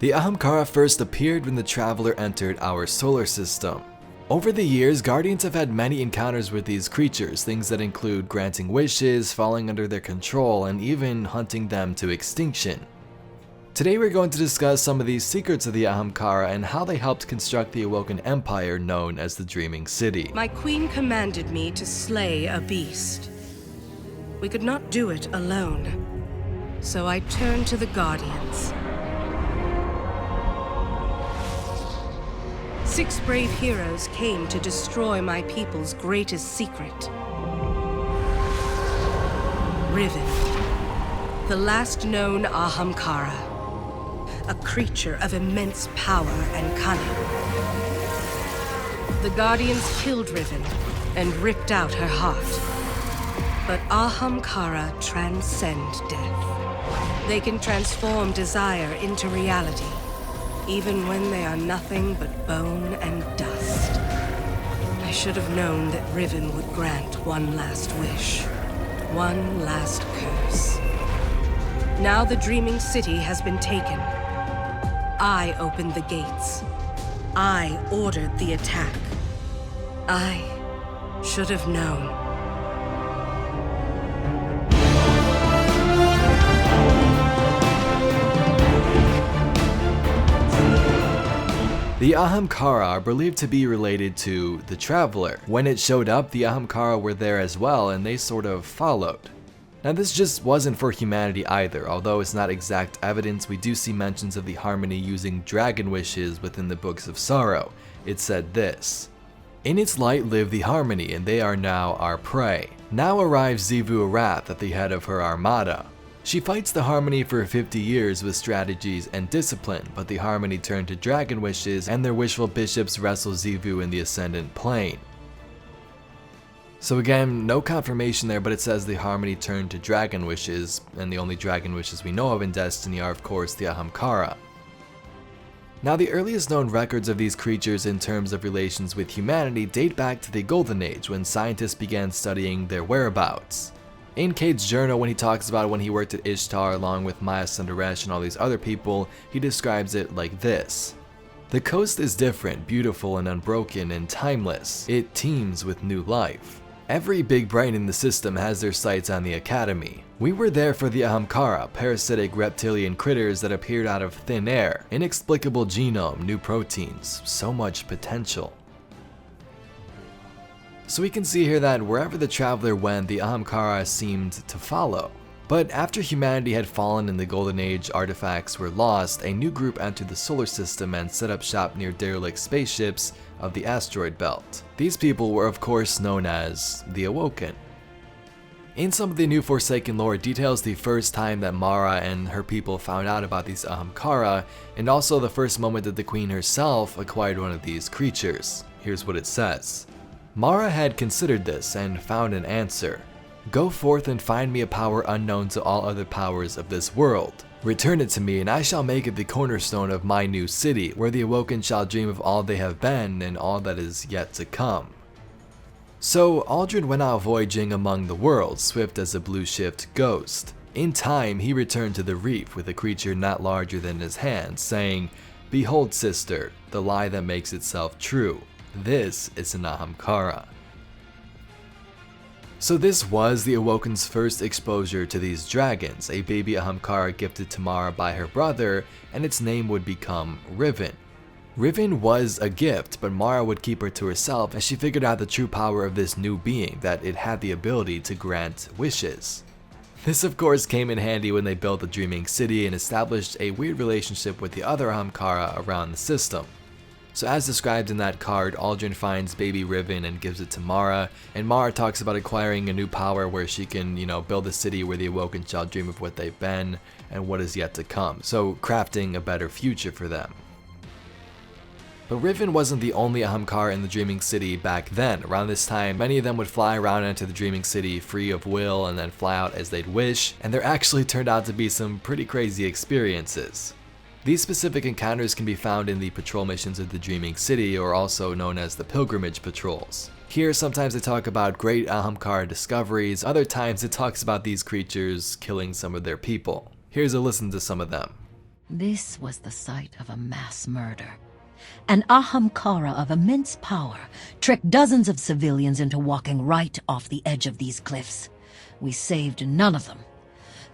The Ahamkara first appeared when the traveler entered our solar system. Over the years, Guardians have had many encounters with these creatures, things that include granting wishes, falling under their control, and even hunting them to extinction. Today we're going to discuss some of these secrets of the Ahamkara and how they helped construct the Awoken Empire known as the Dreaming City. My queen commanded me to slay a beast. We could not do it alone, so I turned to the Guardians. 6 brave heroes came to destroy my people's greatest secret. Riven, the last known Ahamkara, a creature of immense power and cunning. The Guardians killed Riven and ripped out her heart. But Ahamkara transcend death. They can transform desire into reality, even when they are nothing but bone and dust. I should have known that Riven would grant one last wish, one last curse. Now the Dreaming City has been taken. I opened the gates. I ordered the attack. I should have known. The Ahamkara are believed to be related to the Traveler. When it showed up, the Ahamkara were there as well, and they sort of followed. Now this just wasn't for humanity either. Although it's not exact evidence, we do see mentions of the Harmony using dragon wishes within the Books of Sorrow. It said this: "In its light live the Harmony, and they are now our prey. Now arrives Xivu Arath at the head of her armada. She fights the Harmony for 50 years with strategies and discipline, but the Harmony turn to dragon wishes, and their wishful bishops wrestle Xivu in the Ascendant Plane." So again, no confirmation there, but it says the Harmony turned to dragon wishes, and the only dragon wishes we know of in Destiny are of course the Ahamkara. Now the earliest known records of these creatures in terms of relations with humanity date back to the Golden Age, when scientists began studying their whereabouts. In Cade's journal, when he talks about when he worked at Ishtar along with Maya Sundaresh and all these other people, he describes it like this: "The coast is different, beautiful and unbroken and timeless. It teems with new life. Every big brain in the system has their sights on the Academy. We were there for the Ahamkara, parasitic reptilian critters that appeared out of thin air. Inexplicable genome, new proteins, so much potential." So we can see here that wherever the Traveler went, the Ahamkara seemed to follow. But after humanity had fallen and the Golden Age artifacts were lost, a new group entered the solar system and set up shop near derelict spaceships of the asteroid belt. These people were of course known as the Awoken. In some of the new Forsaken lore, it details the first time that Mara and her people found out about these Ahamkara, and also the first moment that the Queen herself acquired one of these creatures. Here's what it says: "Mara had considered this and found an answer. Go forth and find me a power unknown to all other powers of this world. Return it to me, and I shall make it the cornerstone of my new city, where the Awoken shall dream of all they have been and all that is yet to come." So Aldrin went out voyaging among the worlds, swift as a blue-shift ghost. In time, he returned to the reef with a creature not larger than his hand, saying, "Behold, sister, the lie that makes itself true. This is an Ahamkara." So this was the Awoken's first exposure to these dragons, a baby Ahamkara gifted to Mara by her brother, and its name would become Riven. Riven was a gift, but Mara would keep her to herself as she figured out the true power of this new being, that it had the ability to grant wishes. This of course came in handy when they built the Dreaming City and established a weird relationship with the other Ahamkara around the system. So as described in that card, Aldrin finds baby Riven and gives it to Mara, and Mara talks about acquiring a new power where she can, build a city where the Awoken shall dream of what they've been and what is yet to come, so crafting a better future for them. But Riven wasn't the only Ahamkara in the Dreaming City back then. Around this time, many of them would fly around into the Dreaming City free of will and then fly out as they'd wish, and there actually turned out to be some pretty crazy experiences. These specific encounters can be found in the patrol missions of the Dreaming City, or also known as the Pilgrimage Patrols. Here, sometimes they talk about great Ahamkara discoveries, other times it talks about these creatures killing some of their people. Here's a listen to some of them. This was the site of a mass murder. An Ahamkara of immense power tricked dozens of civilians into walking right off the edge of these cliffs. We saved none of them.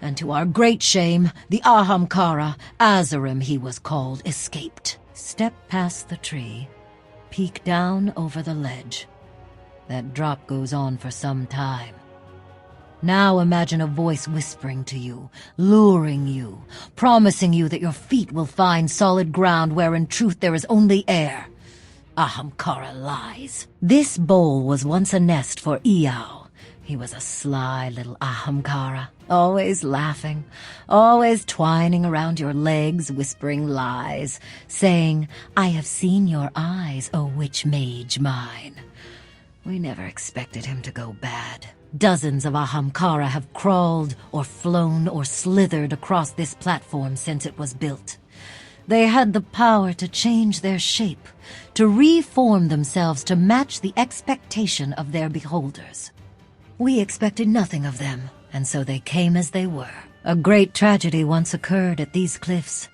And to our great shame, the Ahamkara, Azarim he was called, escaped. Step past the tree, peek down over the ledge. That drop goes on for some time. Now imagine a voice whispering to you, luring you, promising you that your feet will find solid ground where in truth there is only air. Ahamkara lies. This bowl was once a nest for Iao. He was a sly little Ahamkara, always laughing, always twining around your legs, whispering lies, saying, "I have seen your eyes, O witch mage mine." We never expected him to go bad. Dozens of Ahamkara have crawled or flown or slithered across this platform since it was built. They had the power to change their shape, to reform themselves to match the expectation of their beholders. We expected nothing of them, and so they came as they were. A great tragedy once occurred at these cliffs.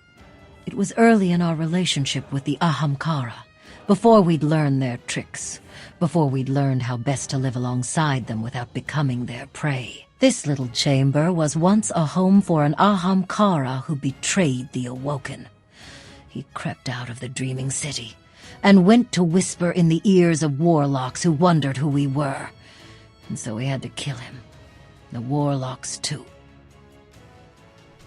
It was early in our relationship with the Ahamkara, before we'd learned their tricks, before we'd learned how best to live alongside them without becoming their prey. This little chamber was once a home for an Ahamkara who betrayed the Awoken. He crept out of the dreaming city and went to whisper in the ears of warlocks who wondered who we were. And so we had to kill him. The warlocks too.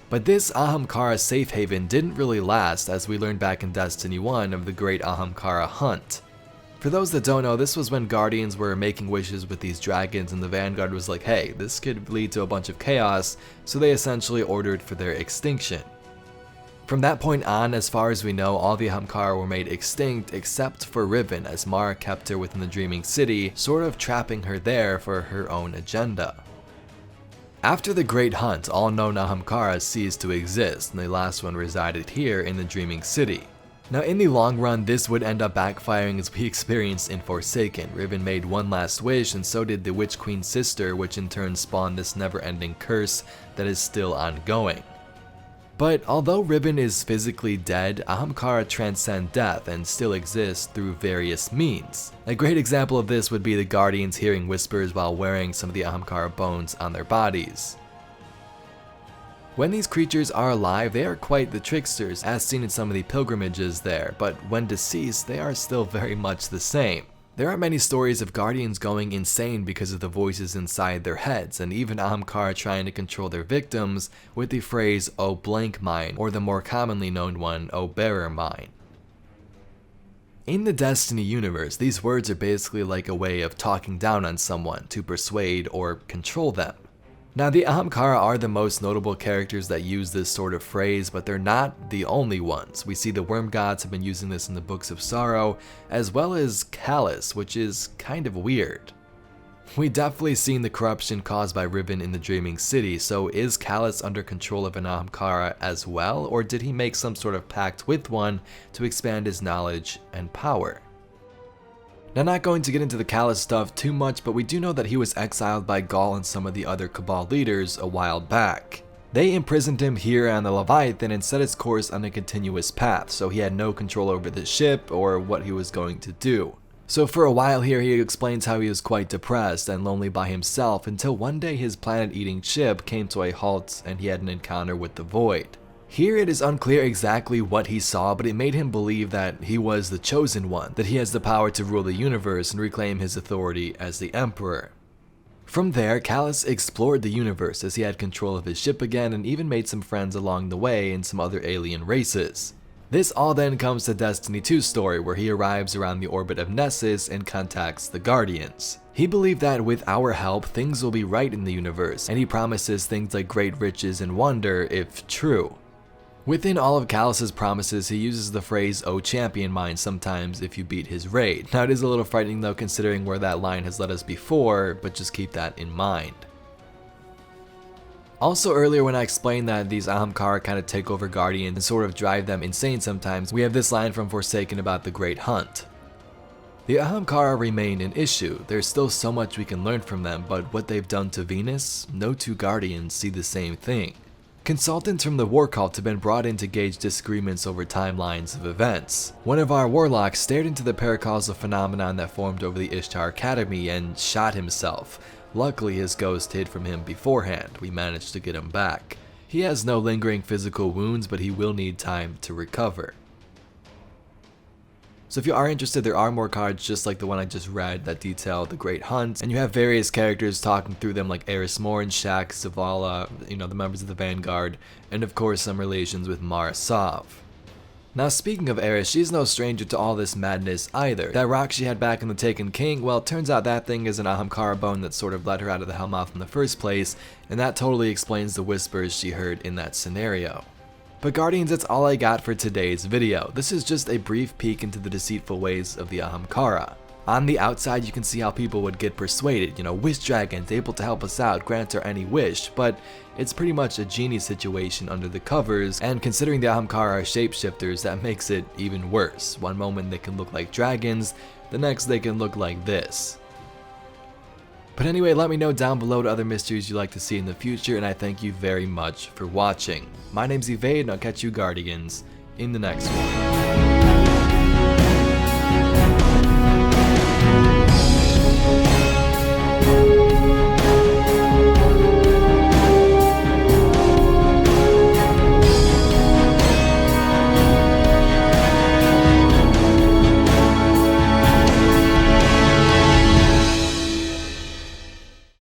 But this Ahamkara safe haven didn't really last, as we learned back in Destiny 1 of the Great Ahamkara Hunt. For those that don't know, this was when Guardians were making wishes with these dragons and the Vanguard was like, hey, this could lead to a bunch of chaos, so they essentially ordered for their extinction. From that point on, as far as we know, all the Ahamkara were made extinct except for Riven, as Mara kept her within the Dreaming City, sort of trapping her there for her own agenda. After the Great Hunt, all known Ahamkara ceased to exist, and the last one resided here in the Dreaming City. Now in the long run, this would end up backfiring as we experienced in Forsaken. Riven made one last wish, and so did the Witch Queen's sister, which in turn spawned this never-ending curse that is still ongoing. But although Riven is physically dead, Ahamkara transcend death and still exist through various means. A great example of this would be the Guardians hearing whispers while wearing some of the Ahamkara bones on their bodies. When these creatures are alive, they are quite the tricksters, as seen in some of the pilgrimages there, but when deceased, they are still very much the same. There are many stories of Guardians going insane because of the voices inside their heads, and even Ahamkara trying to control their victims with the phrase "O blank mine," or the more commonly known one, "O bearer mine." In the Destiny universe, these words are basically like a way of talking down on someone to persuade or control them. Now the Ahamkara are the most notable characters that use this sort of phrase, but they're not the only ones. We see the Worm Gods have been using this in the Books of Sorrow, as well as Callus, which is kind of weird. We definitely seen the corruption caused by Riven in the Dreaming City, so is Callus under control of an Ahamkara as well, or did he make some sort of pact with one to expand his knowledge and power? Now, not going to get into the Callus stuff too much, but we do know that he was exiled by Gaul and some of the other Cabal leaders a while back. They imprisoned him here on the Leviathan and set his course on a continuous path, so he had no control over the ship or what he was going to do. So for a while here, he explains how he was quite depressed and lonely by himself until one day his planet-eating ship came to a halt and he had an encounter with the Void. Here it is unclear exactly what he saw, but it made him believe that he was the chosen one, that he has the power to rule the universe and reclaim his authority as the Emperor. From there, Callus explored the universe as he had control of his ship again and even made some friends along the way in some other alien races. This all then comes to Destiny 2's story, where he arrives around the orbit of Nessus and contacts the Guardians. He believed that with our help, things will be right in the universe, and he promises things like great riches and wonder if true. Within all of Callus's promises, he uses the phrase "O champion mine" sometimes if you beat his raid. Now it is a little frightening though, considering where that line has led us before, but just keep that in mind. Also earlier when I explained that these Ahamkara kind of take over Guardians and sort of drive them insane sometimes, we have this line from Forsaken about the Great Hunt. The Ahamkara remain an issue. There's still so much we can learn from them, but what they've done to Venus, no two Guardians see the same thing. Consultants from the war cult have been brought in to gauge disagreements over timelines of events. One of our warlocks stared into the paracausal phenomenon that formed over the Ishtar Academy and shot himself. Luckily, his ghost hid from him beforehand. We managed to get him back. He has no lingering physical wounds, but he will need time to recover. So if you are interested, there are more cards just like the one I just read that detail the Great Hunt, and you have various characters talking through them like Eris Morn, Shaq, Zavala, the members of the Vanguard, and of course some relations with Mara Sov. Now speaking of Eris, she's no stranger to all this madness either. That rock she had back in the Taken King, well, it turns out that thing is an Ahamkara bone that sort of let her out of the Hellmouth in the first place, and that totally explains the whispers she heard in that scenario. But Guardians, that's all I got for today's video. This is just a brief peek into the deceitful ways of the Ahamkara. On the outside, you can see how people would get persuaded, wish dragons, able to help us out, grant her any wish, but it's pretty much a genie situation under the covers, and considering the Ahamkara are shapeshifters, that makes it even worse. One moment they can look like dragons, the next they can look like this. But anyway, let me know down below what other mysteries you'd like to see in the future, and I thank you very much for watching. My name's Evade, and I'll catch you Guardians in the next one.